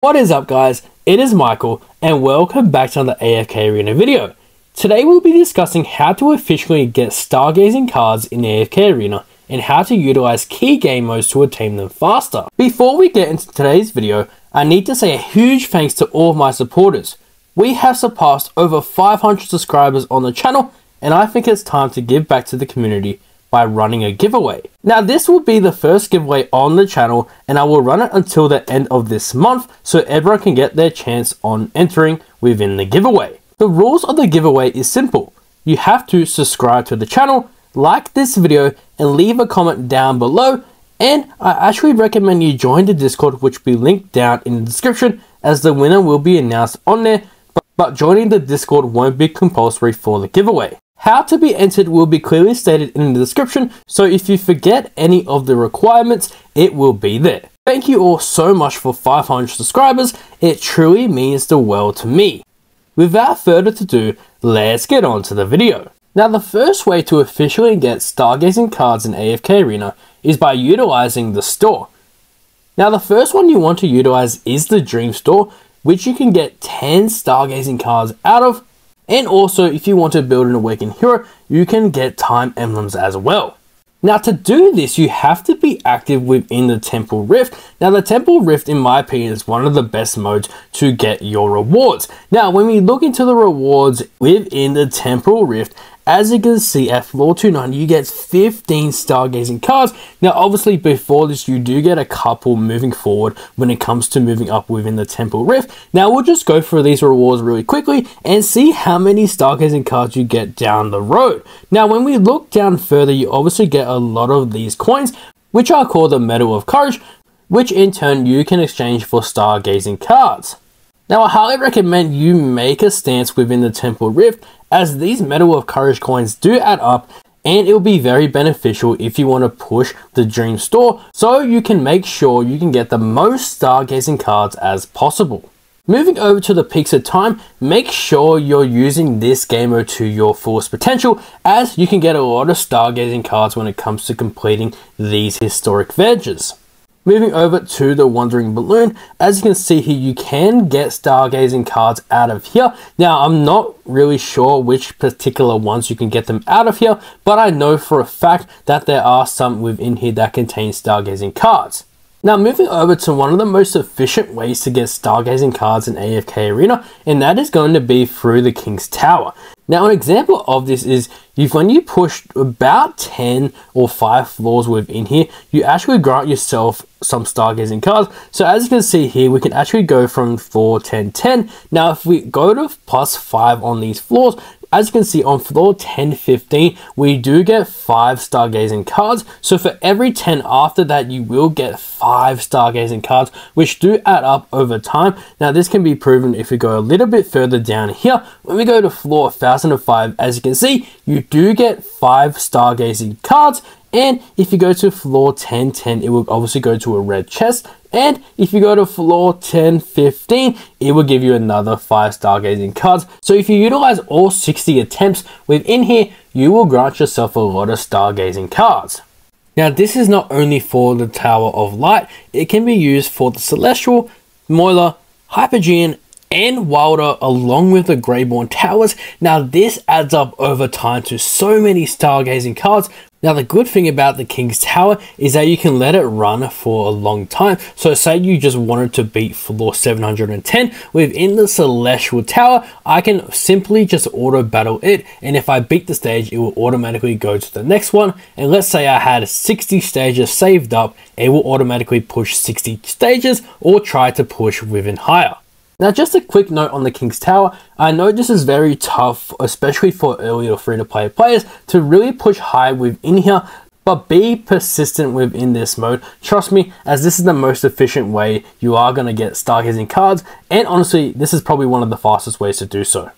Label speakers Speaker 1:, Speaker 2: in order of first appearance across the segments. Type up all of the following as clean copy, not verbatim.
Speaker 1: What is up guys, it is Michael and welcome back to another AFK Arena video. Today we'll be discussing how to efficiently get stargazing cards in AFK Arena and how to utilize key game modes to attain them faster. Before we get into today's video, I need to say a huge thanks to all of my supporters. We have surpassed over 500 subscribers on the channel and I think it's time to give back to the community by running a giveaway. Now this will be the first giveaway on the channel and I will run it until the end of this month so everyone can get their chance on entering within the giveaway. The rules of the giveaway is simple. You have to subscribe to the channel, like this video and leave a comment down below, and I actually recommend you join the Discord, which will be linked down in the description, as the winner will be announced on there, but joining the Discord won't be compulsory for the giveaway. How to be entered will be clearly stated in the description, so if you forget any of the requirements, it will be there. Thank you all so much for 500 subscribers, it truly means the world to me. Without further ado, let's get on to the video. Now the first way to officially get stargazing cards in AFK Arena is by utilizing the store. Now the first one you want to utilize is the Dream Store, which you can get 10 stargazing cards out of. And also, if you want to build an awakened hero, you can get time emblems as well. Now to do this, you have to be active within the Temporal Rift. Now the Temporal Rift, in my opinion, is one of the best modes to get your rewards. Now when we look into the rewards within the Temporal Rift, as you can see at floor 29, you get 15 stargazing cards. Now obviously before this you do get a couple moving forward when it comes to moving up within the Temporal Rift. Now we'll just go through these rewards really quickly and see how many stargazing cards you get down the road. Now when we look down further, you obviously get a lot of these coins, which are called the Medal of Courage, which in turn you can exchange for stargazing cards. Now I highly recommend you make a stance within the Temporal Rift, as these Medal of Courage coins do add up and it will be very beneficial if you want to push the Dream Store, so you can make sure you can get the most stargazing cards as possible. Moving over to the Peaks of Time, make sure you're using this game mode to your fullest potential, as you can get a lot of stargazing cards when it comes to completing these historic Voyages. Moving over to the Wandering Balloon, as you can see here, you can get stargazing cards out of here. Now I'm not really sure which particular ones you can get them out of here, but I know for a fact that there are some within here that contain stargazing cards. Now moving over to one of the most efficient ways to get stargazing cards in AFK Arena, and that is going to be through the King's Tower. Now an example of this is when you push about 10 or 5 floors within here, you actually grant yourself some stargazing cards. So as you can see here, we can actually go from floor 10, 10. Now if we go to +5 on these floors, as you can see on floor 10, 15, we do get 5 stargazing cards. So for every 10 after that, you will get 5 stargazing cards, which do add up over time. Now this can be proven if we go a little bit further down here. When we go to floor 1005, as you can see, you do get 5 stargazing cards. And if you go to floor 1010, it will obviously go to a red chest. And if you go to floor 1015, it will give you another 5 stargazing cards. So if you utilize all 60 attempts within here, you will grant yourself a lot of stargazing cards. Now this is not only for the Tower of Light, it can be used for the Celestial, Moiler, Hypergean, and Wilder, along with the Greyborn Towers. Now this adds up over time to so many stargazing cards. Now the good thing about the King's Tower is that you can let it run for a long time. So say you just wanted to beat floor 710 within the Celestial Tower, I can simply just auto battle it, and if I beat the stage, it will automatically go to the next one. And let's say I had 60 stages saved up, it will automatically push 60 stages or try to push within higher. Now just a quick note on the King's Tower, I know this is very tough, especially for early or free-to-play players, to really push high within here, but be persistent within this mode. Trust me, as this is the most efficient way you are going to get stargazing cards, and honestly, this is probably one of the fastest ways to do so.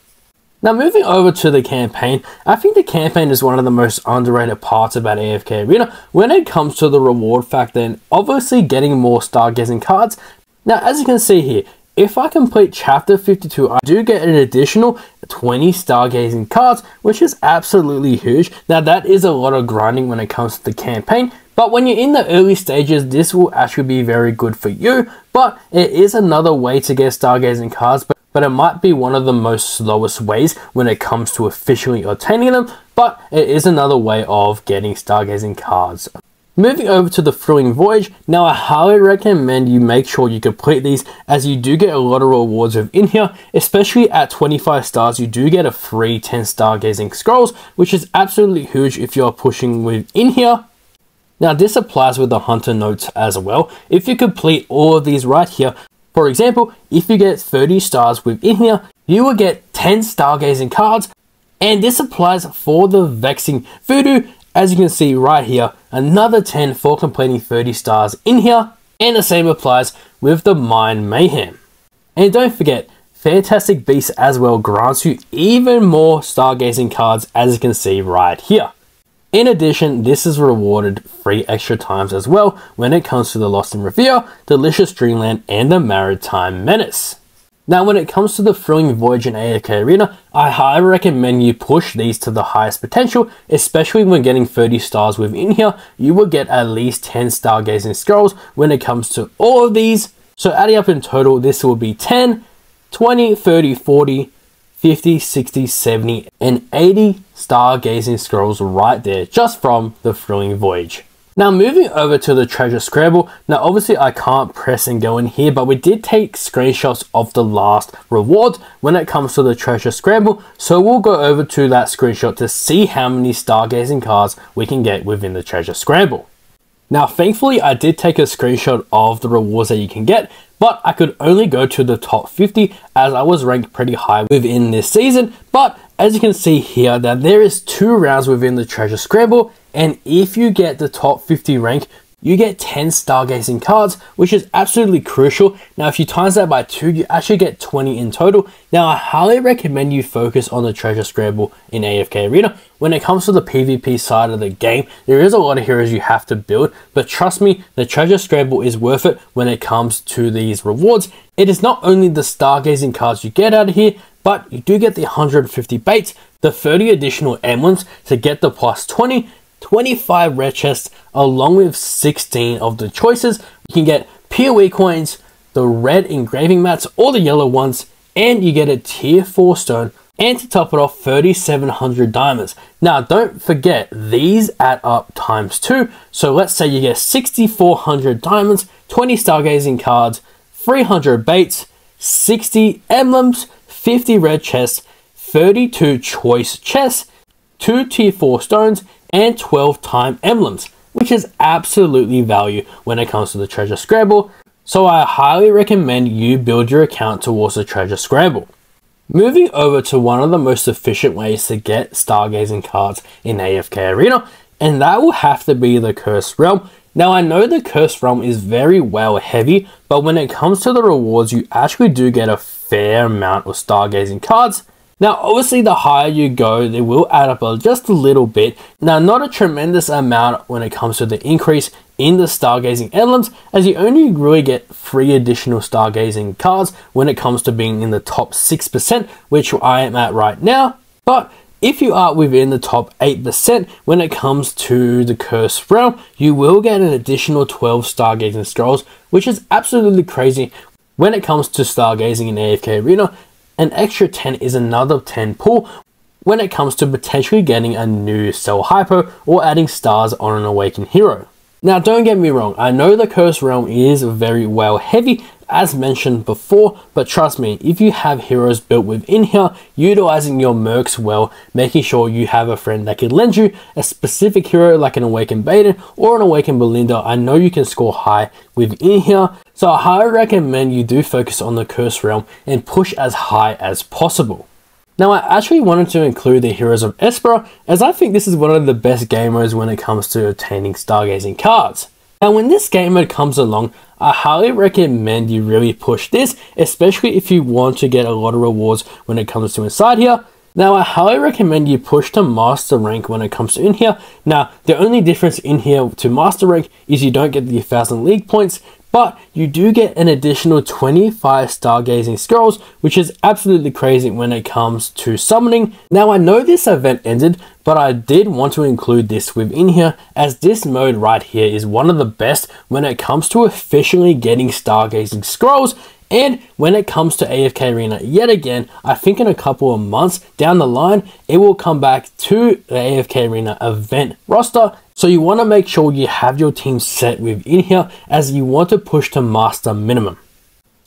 Speaker 1: Now moving over to the campaign, I think the campaign is one of the most underrated parts about AFK Arena when it comes to the reward factor and obviously getting more stargazing cards. Now as you can see here, if I complete chapter 52, I do get an additional 20 stargazing cards, which is absolutely huge. Now that is a lot of grinding when it comes to the campaign, But when you're in the early stages, this will actually be very good for you, but it is another way to get stargazing cards, but it might be one of the most slowest ways when it comes to efficiently obtaining them, but it is another way of getting stargazing cards. Moving over to the thrilling Voyage, now I highly recommend you make sure you complete these, as you do get a lot of rewards within here, especially at 25 stars you do get a free 10 stargazing scrolls, which is absolutely huge if you're pushing within here. Now this applies with the hunter notes as well. If you complete all of these right here, for example, if you get 30 stars within here, you will get 10 stargazing cards, and this applies for the vexing voodoo. As you can see right here, another 10 for completing 30 stars in here, and the same applies with the Mind Mayhem. And don't forget, Fantastic Beast as well grants you even more stargazing cards, as you can see right here. In addition, this is rewarded 3 extra times as well when it comes to the Lost in Revere, Delicious Dreamland, and the Maritime Menace. Now when it comes to the thrilling Voyage in AFK Arena, I highly recommend you push these to the highest potential, especially when getting 30 stars within here. You will get at least 10 stargazing scrolls when it comes to all of these. So adding up in total, this will be 10, 20, 30, 40, 50, 60, 70, and 80 stargazing scrolls right there just from the thrilling Voyage. Now moving over to the treasure scramble, now obviously I can't press and go in here, but we did take screenshots of the last rewards when it comes to the treasure scramble, so we'll go over to that screenshot to see how many stargazing cards we can get within the treasure scramble. Now thankfully I did take a screenshot of the rewards that you can get, but I could only go to the top 50 as I was ranked pretty high within this season. But as you can see here, that there is 2 rounds within the treasure scramble, and if you get the top 50 rank, you get 10 stargazing cards, which is absolutely crucial. Now if you times that by 2, you actually get 20 in total. Now I highly recommend you focus on the treasure scramble in AFK Arena. When it comes to the PvP side of the game, there is a lot of heroes you have to build, but trust me, the treasure scramble is worth it when it comes to these rewards. It is not only the stargazing cards you get out of here, but you do get the 150 baits, the 30 additional emblems to get the plus 20, 25 red chests, along with 16 of the choices. You can get PoE coins, the red engraving mats, or the yellow ones, and you get a tier 4 stone, and to top it off, 3,700 diamonds. Now don't forget, these add up times 2, so let's say you get 6,400 diamonds, 20 stargazing cards, 300 baits, 60 emblems, 50 red chests, 32 choice chests, 2 tier 4 stones, and 12 time emblems, which is absolutely value when it comes to the treasure scramble. So I highly recommend you build your account towards the treasure scramble. Moving over to one of the most efficient ways to get stargazing cards in AFK Arena, and that will have to be the Cursed Realm. Now I know the Cursed Realm is very well heavy, but when it comes to the rewards, you actually do get a fair amount of stargazing cards. Now obviously the higher you go, they will add up just a little bit. Now not a tremendous amount when it comes to the increase in the stargazing emblems, as you only really get 3 additional stargazing cards when it comes to being in the top 6%, which I am at right now. But if you are within the top 8% when it comes to the Cursed Realm, you will get an additional 12 stargazing scrolls, which is absolutely crazy. When it comes to stargazing in AFK Arena, an extra 10 is another 10 pull when it comes to potentially getting a new Cell Hypo or adding stars on an Awakened hero. Now don't get me wrong, I know the Cursed Realm is very well heavy as mentioned before, but trust me, if you have heroes built within here, utilizing your mercs well, making sure you have a friend that can lend you a specific hero like an Awakened Baden or an Awakened Belinda, I know you can score high within here. So I highly recommend you do focus on the Cursed Realm and push as high as possible. Now I actually wanted to include the Heroes of Esperia, as I think this is one of the best game modes when it comes to obtaining stargazing cards. Now when this game mode comes along, I highly recommend you really push this, especially if you want to get a lot of rewards when it comes to inside here. Now I highly recommend you push to master rank when it comes to in here. Now the only difference in here to master rank is you don't get the 1,000 league points, but you do get an additional 25 Stargazing scrolls, which is absolutely crazy when it comes to summoning. Now I know this event ended, but I did want to include this within here, as this mode right here is one of the best when it comes to officially getting Stargazing scrolls. And when it comes to AFK Arena, yet again, I think in a couple of months down the line, it will come back to the AFK Arena event roster. So you want to make sure you have your team set within here, as you want to push to master minimum.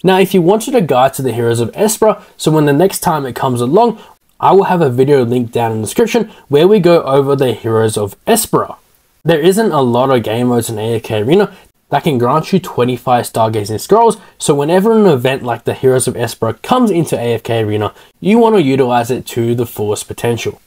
Speaker 1: Now, if you wanted a guide to the Heroes of Esperia, so when the next time it comes along, I will have a video linked down in the description where we go over the Heroes of Esperia. There isn't a lot of game modes in AFK Arena that can grant you 25 Stargazing scrolls, so whenever an event like the Heroes of Esperia comes into AFK Arena, you want to utilize it to the fullest potential.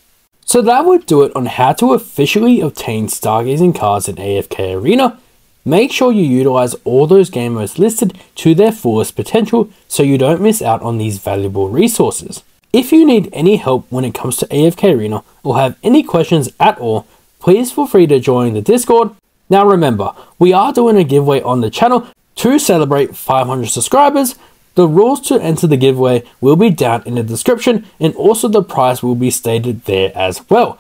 Speaker 1: So that would do it on how to officially obtain Stargazing cards in AFK Arena. Make sure you utilize all those game modes listed to their fullest potential so you don't miss out on these valuable resources. If you need any help when it comes to AFK Arena or have any questions at all, please feel free to join the Discord. Now remember, we are doing a giveaway on the channel to celebrate 500 subscribers. The rules to enter the giveaway will be down in the description, and also the prize will be stated there as well.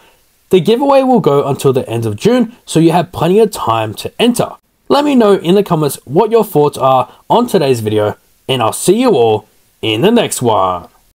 Speaker 1: The giveaway will go until the end of June, so you have plenty of time to enter. Let me know in the comments what your thoughts are on today's video, and I'll see you all in the next one.